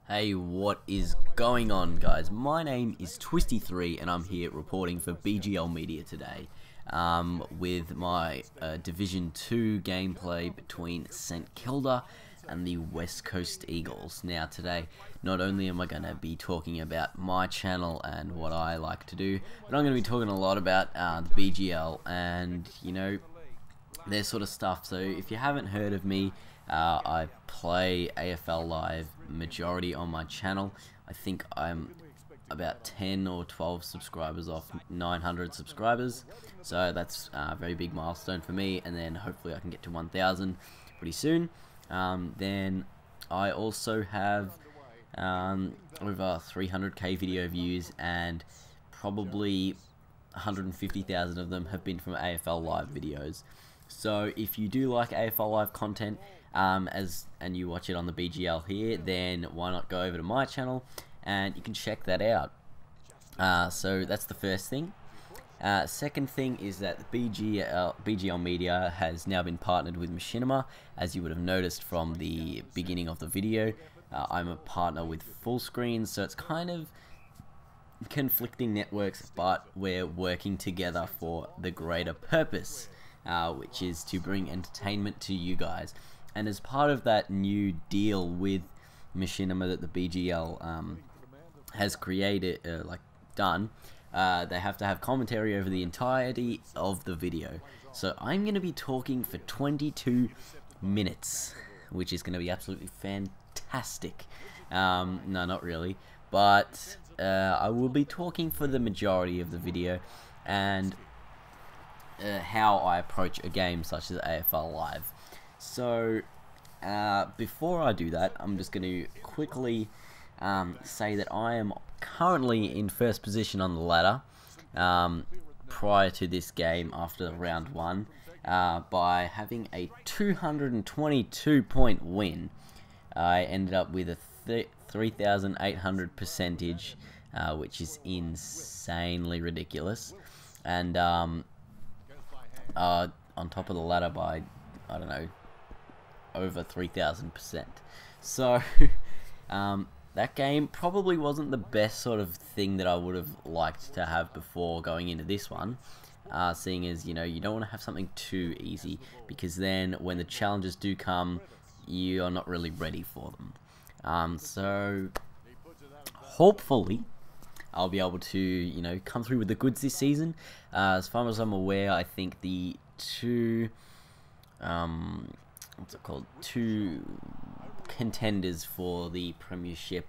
Hey, what is going on, guys? My name is Twisty3 and I'm here reporting for BGL Media today with my Division 2 gameplay between St. Kilda and the West Coast Eagles. Now today, not only am I going to be talking about my channel and what I like to do, but I'm going to be talking a lot about the BGL and, you know, their sort of stuff. So if you haven't heard of me, I play AFL Live majority on my channel. I think I'm about 10 or 12 subscribers off 900 subscribers, so that's a very big milestone for me, and then hopefully I can get to 1,000 pretty soon. Then I also have over 300k video views, and probably 150,000 of them have been from AFL Live videos. So if you do like AFL Live content and you watch it on the BGL here, then why not go over to my channel and you can check that out. So that's the first thing. Second thing is that the BGL Media has now been partnered with Machinima, as you would have noticed from the beginning of the video. I'm a partner with Fullscreen, so it's kind of conflicting networks, but we're working together for the greater purpose, which is to bring entertainment to you guys. And as part of that new deal with Machinima that the BGL has created, they have to have commentary over the entirety of the video. So I'm going to be talking for 22 minutes, which is going to be absolutely fantastic. No, not really, but I will be talking for the majority of the video, and how I approach a game such as AFL Live. So before I do that, I'm just going to quickly say that I am currently in first position on the ladder prior to this game after round 1 by having a 222 point win. I ended up with a 3,800 percentage, which is insanely ridiculous, and on top of the ladder by, I don't know, over 3,000%. So that game probably wasn't the best sort of thing that I would have liked to have before going into this one, seeing as, you know, you don't want to have something too easy, because then when the challenges do come, you are not really ready for them. So hopefully I'll be able to, you know, come through with the goods this season. As far as I'm aware, I think the two two contenders for the premiership,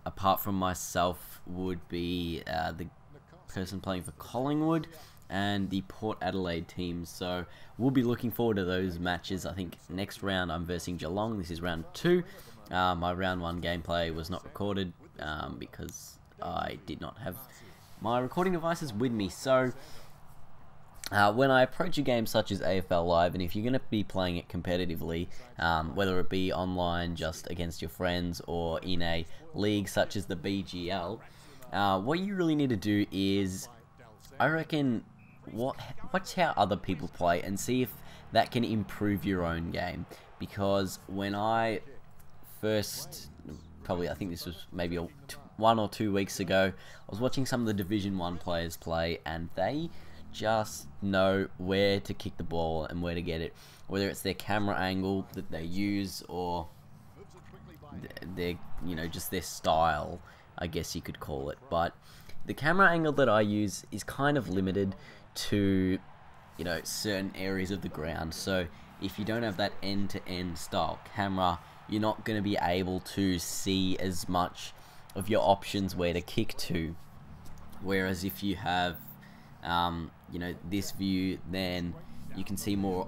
apart from myself, would be the person playing for Collingwood and the Port Adelaide team. So we'll be looking forward to those matches. I think next round I'm versing Geelong. This is round 2. My round 1 gameplay was not recorded because I did not have my recording devices with me. So when I approach a game such as AFL Live, and if you're going to be playing it competitively, whether it be online just against your friends or in a league such as the BGL, what you really need to do is, I reckon, watch how other people play and see if that can improve your own game. Because when I first, I think this was maybe 1 or 2 weeks ago, I was watching some of the Division 1 players play, and they just know where to kick the ball and where to get it, whether it's their camera angle that they use or their, you know, just their style, I guess you could call it. But the camera angle that I use is kind of limited to, you know, certain areas of the ground. So if you don't have that end-to-end style camera, you're not going to be able to see as much of your options where to kick to. Whereas if you have you know, this view, then you can see more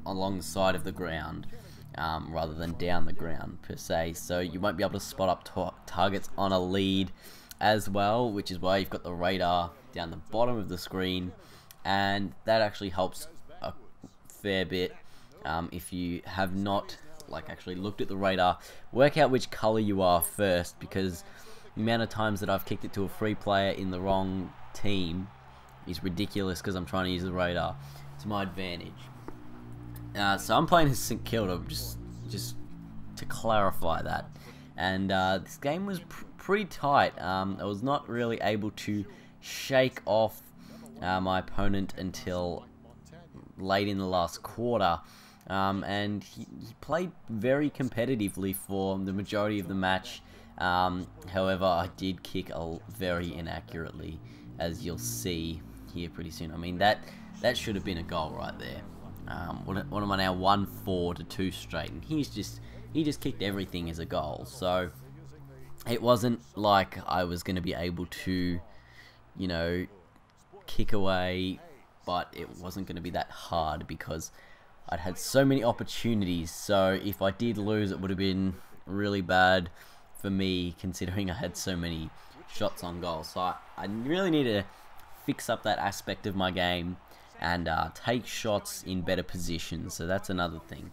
along the side of the ground rather than down the ground per se. So you won't be able to spot up targets on a lead as well, which is why you've got the radar down the bottom of the screen, and that actually helps a fair bit. If you have not actually looked at the radar, work out which color you are first, because the amount of times that I've kicked it to a free player in the wrong team is ridiculous, because I'm trying to use the radar to my advantage. So I'm playing as St. Kilda, just to clarify that. and this game was pretty tight. I was not really able to shake off my opponent until late in the last quarter, and he played very competitively for the majority of the match. However, I did kick very inaccurately, as you'll see here pretty soon. I mean, that should have been a goal right there. What am I now? 1-4 to 2 straight, and he just kicked everything as a goal. So it wasn't like I was going to be able to, you know, kick away, but it wasn't going to be that hard because I'd had so many opportunities. So if I did lose, it would have been really bad for me, considering I had so many shots on goal. So I really need to fix up that aspect of my game and take shots in better positions. So that's another thing.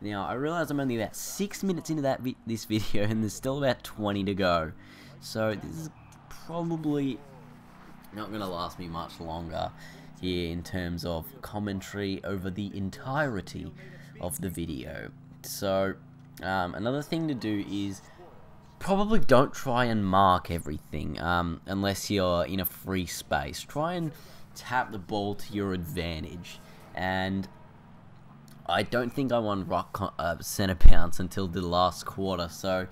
Now, I realize I'm only about 6 minutes into this video, and there's still about 20 to go. So this is probably not going to last me much longer here in terms of commentary over the entirety of the video. So another thing to do is probably don't try and mark everything unless you're in a free space. Try and tap the ball to your advantage, and I don't think I won ruck centre bounce until the last quarter. So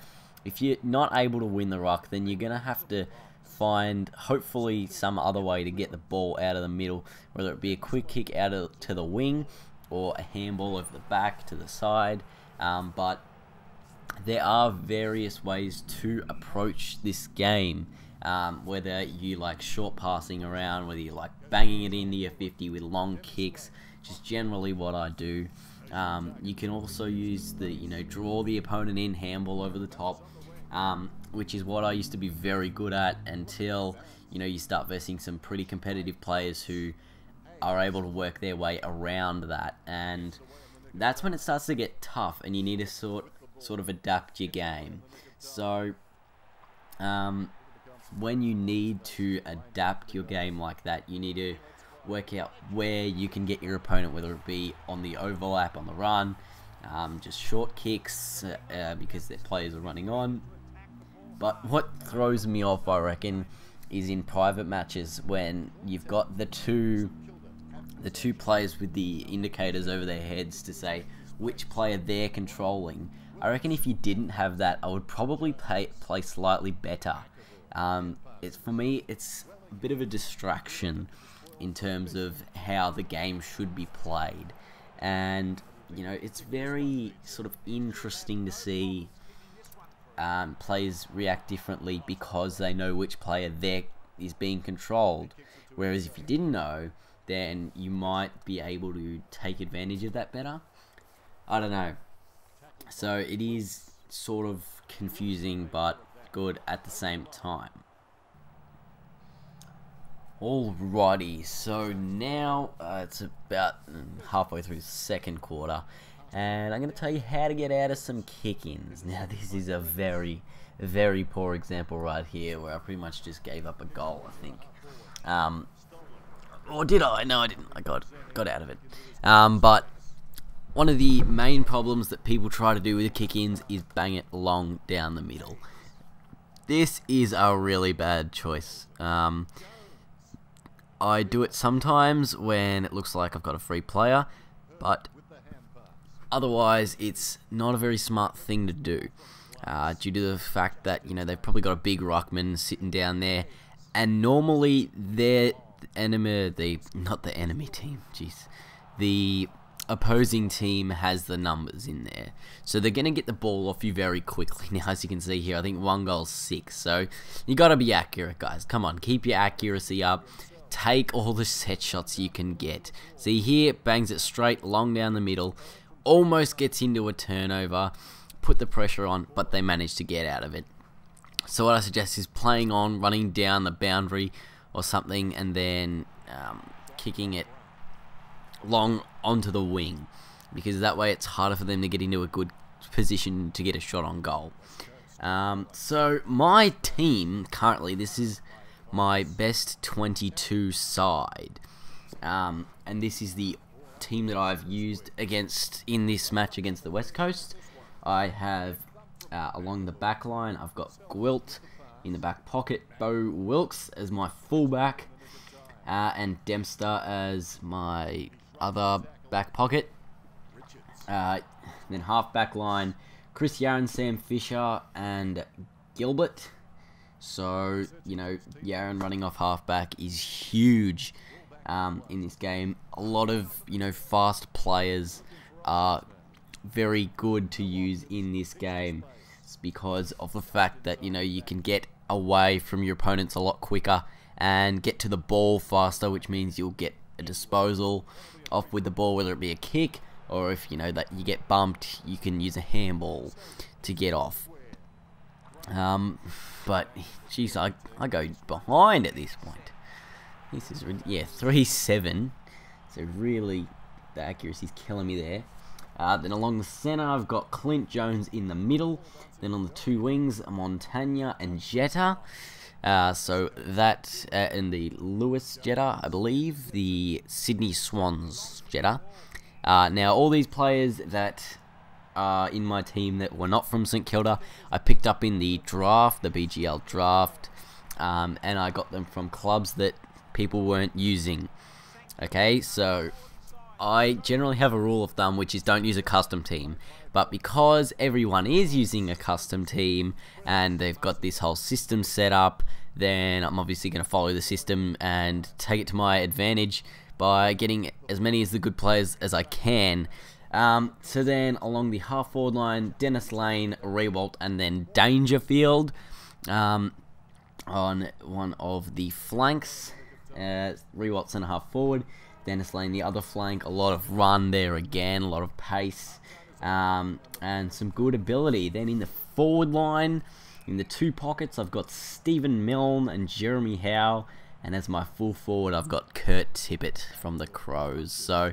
if you're not able to win the ruck, then you're gonna have to find hopefully some other way to get the ball out of the middle, whether it be a quick kick out to the wing or a handball over the back to the side. But there are various ways to approach this game, whether you like short passing around, whether you like banging it into your 50 with long kicks, which is generally what I do. You can also use the, draw the opponent in, handball over the top, which is what I used to be very good at until, you start versing some pretty competitive players who are able to work their way around that, and that's when it starts to get tough, and you need to sort of adapt your game. So when you need to adapt your game like that, you need to work out where you can get your opponent, whether it be on the overlap, on the run, just short kicks because their players are running on. But what throws me off, I reckon, is in private matches when you've got the two players with the indicators over their heads to say which player they're controlling. I reckon if you didn't have that, I would probably play slightly better. For me, it's a bit of a distraction in terms of how the game should be played, and it's very sort of interesting to see players react differently because they know which player is being controlled. Whereas if you didn't know, then you might be able to take advantage of that better. I don't know. So it is sort of confusing but good at the same time. Alrighty, so now it's about halfway through the second quarter, and I'm going to tell you how to get out of some kick-ins. Now this is a very, very poor example right here where I pretty much just gave up a goal, I think. Or did I? No, I didn't. I got out of it. But one of the main problems that people try to do with kick-ins is bang it long down the middle. This is a really bad choice. I do it sometimes when it looks like I've got a free player, but otherwise it's not a very smart thing to do, due to the fact that they've probably got a big ruckman sitting down there, and normally the opposing team has the numbers in there, so they're going to get the ball off you very quickly. Now, as you can see here, I think 1 goal 6, so you got to be accurate, guys. Come on, keep your accuracy up. Take all the set shots you can get. See here, bangs it straight long down the middle, almost gets into a turnover, put the pressure on, but they managed to get out of it. So what I suggest is playing on, running down the boundary or something, and then kicking it long onto the wing, because that way it's harder for them to get into a good position to get a shot on goal. So my team currently, this is my best 22 side, and this is the team that I've used in this match against the West Coast. I have Along the back line, I've got Gwilt in the back pocket, Bo Wilkes as my fullback, and Dempster as my other back pocket. Then half back line, Chris Yaron, Sam Fisher, and Gilbert. So, you know, Yaron running off halfback is huge in this game. A lot of, you know, fast players are very good to use in this game. It's because of the fact that, you know, you can get away from your opponents a lot quicker and get to the ball faster, which means you'll get a disposal off with the ball, whether it be a kick, or if, you know, that you get bumped, you can use a handball to get off. But, geez, I go behind at this point. This is, yeah, 3-7. So really, the accuracy's killing me there. Then along the centre, I've got Clint Jones in the middle. Then on the two wings, Montagna and Jetta. So that, and the Lewis Jetta, I believe, the Sydney Swans Jetta. Now, all these players that are in my team that were not from St. Kilda, I picked up in the draft, the BGL draft, and I got them from clubs that people weren't using. Okay, so I generally have a rule of thumb, which is don't use a custom team. But because everyone is using a custom team and they've got this whole system set up, then I'm obviously going to follow the system and take it to my advantage by getting as many of the good players as I can. So then along the half forward line, Dennis Lane, Rewalt, and then Dangerfield on one of the flanks. Rewalt centre half forward, Dennis Lane the other flank. A lot of run there again, a lot of pace, and some good ability. Then in the forward line, in the two pockets, I've got Stephen Milne and Jeremy Howe. And as my full forward, I've got Kurt Tippett from the Crows. So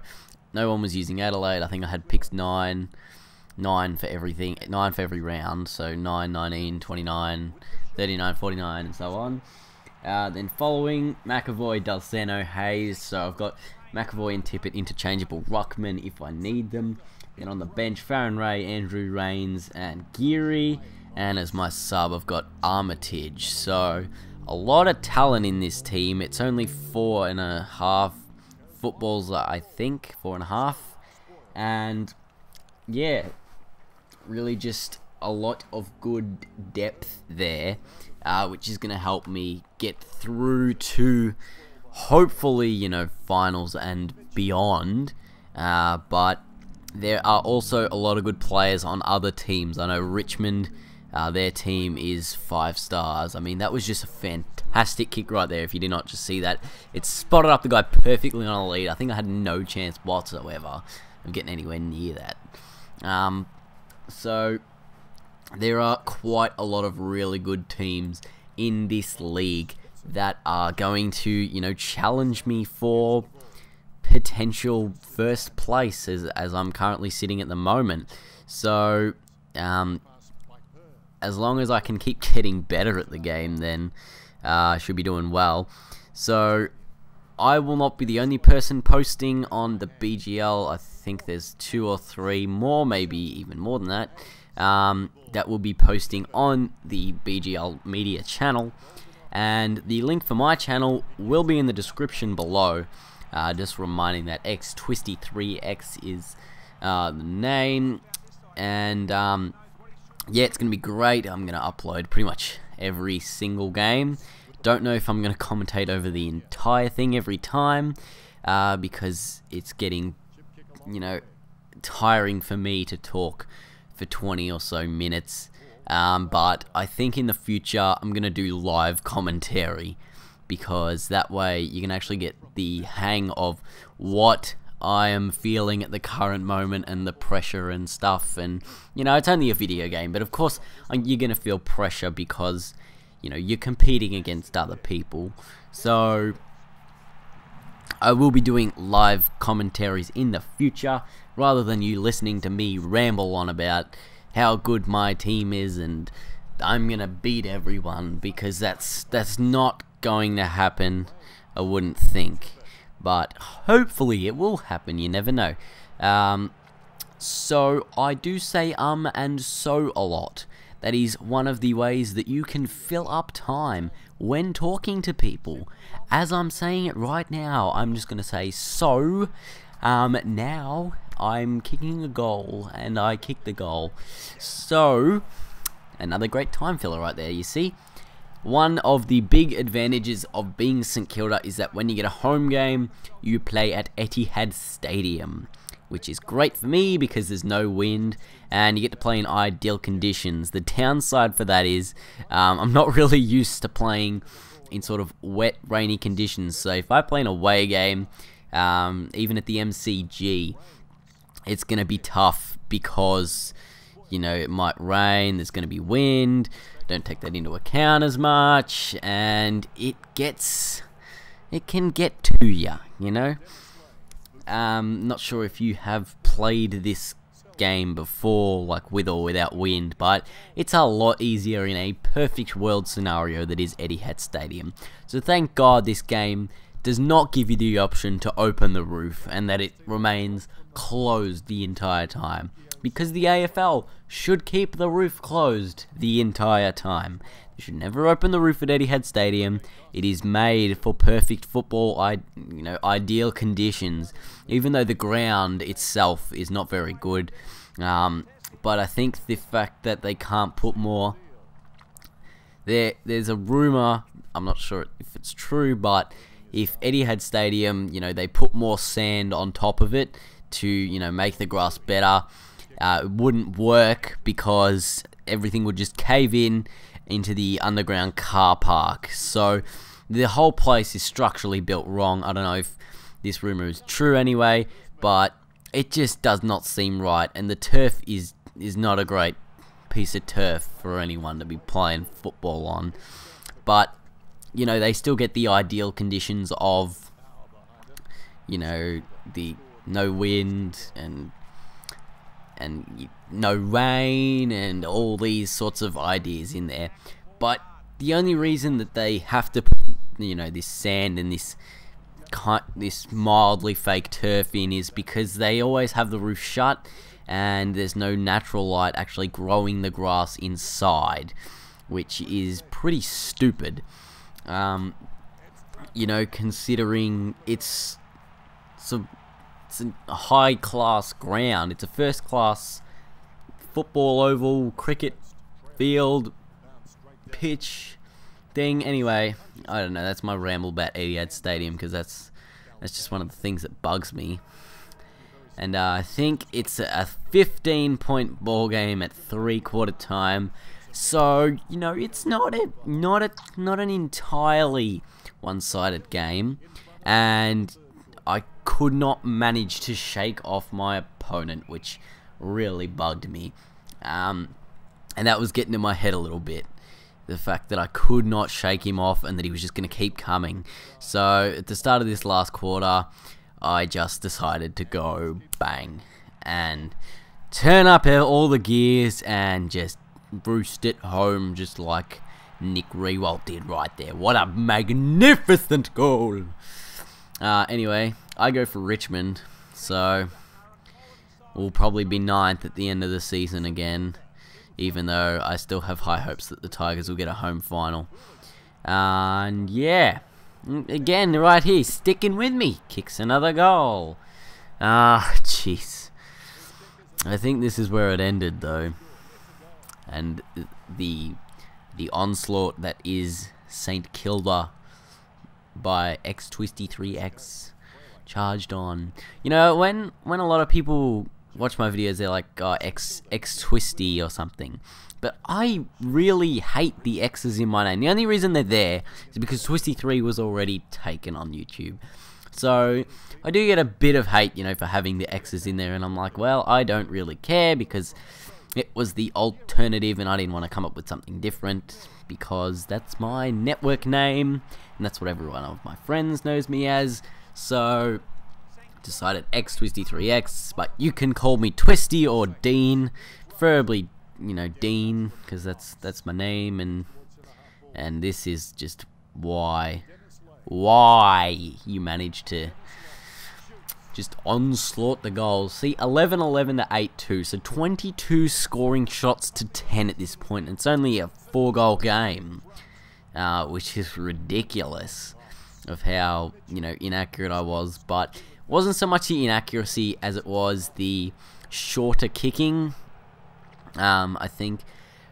no one was using Adelaide. I think I had picks 9 for everything, 9 for every round. So 9, 19, 29, 39, 49, and so on. Then following, McAvoy, Dalsano, Hayes. So I've got McAvoy and Tippett interchangeable ruckman if I need them. Then on the bench, Farron Ray, Andrew Rains, and Geary. And as my sub, I've got Armitage. So a lot of talent in this team. It's only 4.5 footballs, I think, 4.5. And yeah, really just a lot of good depth there, which is going to help me get through to hopefully, you know, finals and beyond. But there are also a lot of good players on other teams. I know Richmond, their team is 5 stars. I mean, that was just a fantastic kick right there. If you did not just see that, it spotted up the guy perfectly on a lead. I think I had no chance whatsoever of getting anywhere near that. So there are quite a lot of really good teams in this league that are going to, you know, challenge me for potential first place as I'm currently sitting at the moment. So as long as I can keep getting better at the game, then I should be doing well. So I will not be the only person posting on the BGL. I think there's 2 or 3 more, maybe even more than that, that will be posting on the BGL media channel. And the link for my channel will be in the description below. Just reminding that X-Twisty3X is the name. And yeah, it's going to be great. I'm going to upload pretty much every single game. Don't know if I'm going to commentate over the entire thing every time, because it's getting, you know, tiring for me to talk for 20 or so minutes. But I think in the future I'm going to do live commentary, because that way you can actually get the hang of what I am feeling at the current moment and the pressure and stuff. And, you know, it's only a video game, but of course you're going to feel pressure because, you know, you're competing against other people. So I will be doing live commentaries in the future, rather than you listening to me ramble on about how good my team is and I'm going to beat everyone, because that's not going to happen, I wouldn't think. But hopefully it will happen, you never know. So I do say and so a lot. that is one of the ways that you can fill up time when talking to people. As I'm saying it right now, I'm just going to say so. Now I'm kicking a goal, and I kicked the goal. So, another great time filler right there, you see. One of the big advantages of being St Kilda is that when you get a home game, you play at Etihad Stadium, which is great for me because there's no wind and you get to play in ideal conditions. The downside for that is I'm not really used to playing in sort of wet, rainy conditions. So if I play an away game, even at the MCG, it's going to be tough because, you know, it might rain, there's going to be wind. Don't take that into account as much, and it can get to you, you know. Not sure if you have played this game before, like with or without wind, but it's a lot easier in a perfect world scenario that is Etihad Stadium. So thank God this game does not give you the option to open the roof and that it remains closed the entire time, because the AFL should keep the roof closed the entire time. They should never open the roof at Etihad Stadium. It is made for perfect football, ideal conditions, even though the ground itself is not very good. But I think the fact that they can't put more... There's a rumour, I'm not sure if it's true, but if Etihad Stadium, they put more sand on top of it to, make the grass better, it wouldn't work because everything would just cave in into the underground car park. So the whole place is structurally built wrong. I don't know if this rumor is true anyway, but it just does not seem right, and the turf is not a great piece of turf for anyone to be playing football on. But they still get the ideal conditions of the no wind and no rain and all these sorts of ideas in there. But the only reason that they have to put this sand and this mildly fake turf in is because they always have the roof shut and there's no natural light actually growing the grass inside, which is pretty stupid. Considering it's a high-class ground. It's a first-class football oval, cricket field, pitch thing. Anyway, I don't know. That's my ramble about Etihad Stadium because that's just one of the things that bugs me. And I think it's a 15-point ball game at three-quarter time. So it's not an entirely one-sided game, and I could not manage to shake off my opponent, which really bugged me. And that was getting in my head a little bit. The fact that I could not shake him off and that he was just going to keep coming. So at the start of this last quarter, I just decided to go bang and turn up all the gears and just roost it home just like Nick Rewalt did right there. What a magnificent goal! Anyway, I go for Richmond, so we'll probably be 9th at the end of the season again, even though I still have high hopes that the Tigers will get a home final. And yeah, again, right here, sticking with me, kicks another goal. Jeez. I think this is where it ended, though. And the onslaught that is St Kilda by X23X charged on. When a lot of people watch my videos, they're like, oh, X Twisty or something. But I really hate the X's in my name. The only reason they're there is because Twisty3 was already taken on YouTube. So I do get a bit of hate, for having the X's in there, and I'm like, well, I don't really care because it was the alternative and I didn't want to come up with something different because that's my network name and that's what everyone of my friends knows me as. So decided X23X, but you can call me Twisty or Dean, preferably Dean, because that's my name, and this is just why you managed to just onslaught the goals. See, 11-11 to 8-2, so 22 scoring shots to 10 at this point. It's only a 4-goal game, which is ridiculous of how, you know, inaccurate I was. But it wasn't so much the inaccuracy as it was the shorter kicking. I think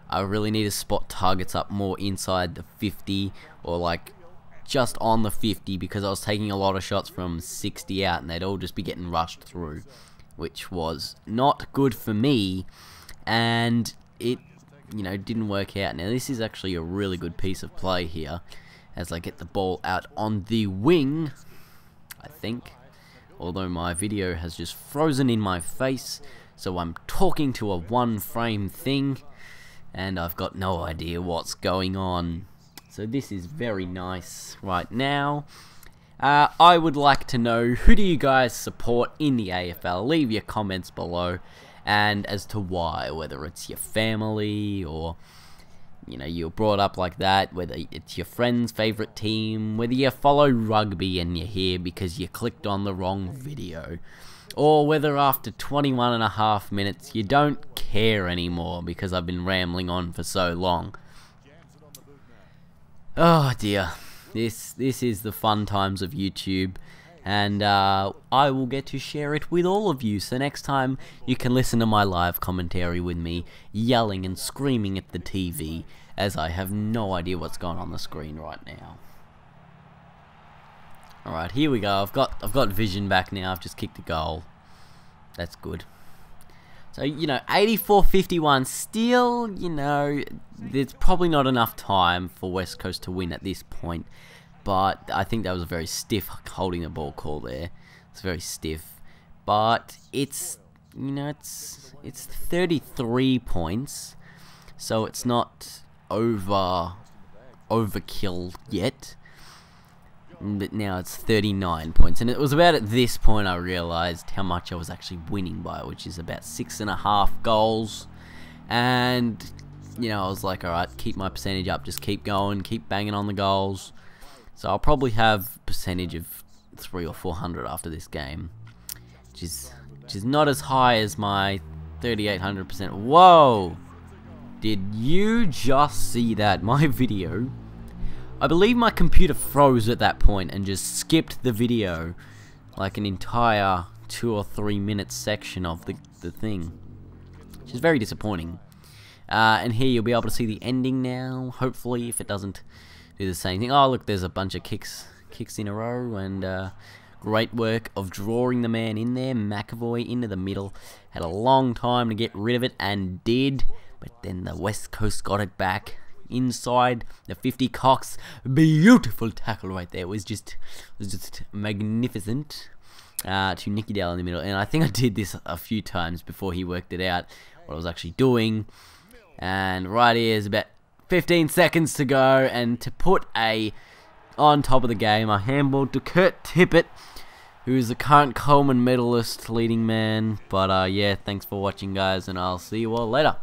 I really need to spot targets up more inside the 50 or like just on the 50, because I was taking a lot of shots from 60 out and they'd all just be getting rushed through, which was not good for me, and it, you know, didn't work out. Now this is actually a really good piece of play here as I get the ball out on the wing, I think, although my video has just frozen in my face, so I'm talking to a one-frame thing and I've got no idea what's going on. So this is very nice right now. I would like to know, who do you guys support in the AFL? Leave your comments below, and as to why, whether it's your family or, you know, you're brought up like that, whether it's your friend's favourite team, whether you follow rugby and you're here because you clicked on the wrong video, or whether after 21.5 minutes you don't care anymore because I've been rambling on for so long. Oh dear, this is the fun times of YouTube, and I will get to share it with all of you, so next time you can listen to my live commentary with me yelling and screaming at the TV, as I have no idea what's going on the screen right now. Alright, here we go. I've got vision back now. I've just kicked a goal. That's good. So, you know, 84-51, still, you know, there's probably not enough time for West Coast to win at this point. But I think that was a very stiff holding the ball call there. It's very stiff. But it's, you know, it's 33 points. So it's not overkill yet. But now it's 39 points, and it was about at this point I realised how much I was actually winning by, which is about 6.5 goals. And, you know, I was like, alright, keep my percentage up, just keep going, keep banging on the goals. So I'll probably have a percentage of 300 or 400 after this game, which is not as high as my 3,800%. Whoa! Did you just see that? My video, I believe my computer froze at that point and just skipped the video, like an entire 2 or 3 minute section of the thing, which is very disappointing. And here you'll be able to see the ending now, hopefully, if it doesn't do the same thing. Oh look, there's a bunch of kicks in a row, and great work of drawing the man in there. McAvoy into the middle, had a long time to get rid of it, and did, but then the West Coast got it back inside the 50. Cox, beautiful tackle right there. It was just magnificent, to Nicky Dale in the middle. And I think I did this a few times before he worked it out what I was actually doing. And right here is about 15 seconds to go, and to put on top of the game, I handballed to Kurt Tippett, who is the current Coleman medalist leading man. But yeah, thanks for watching guys, and I'll see you all later.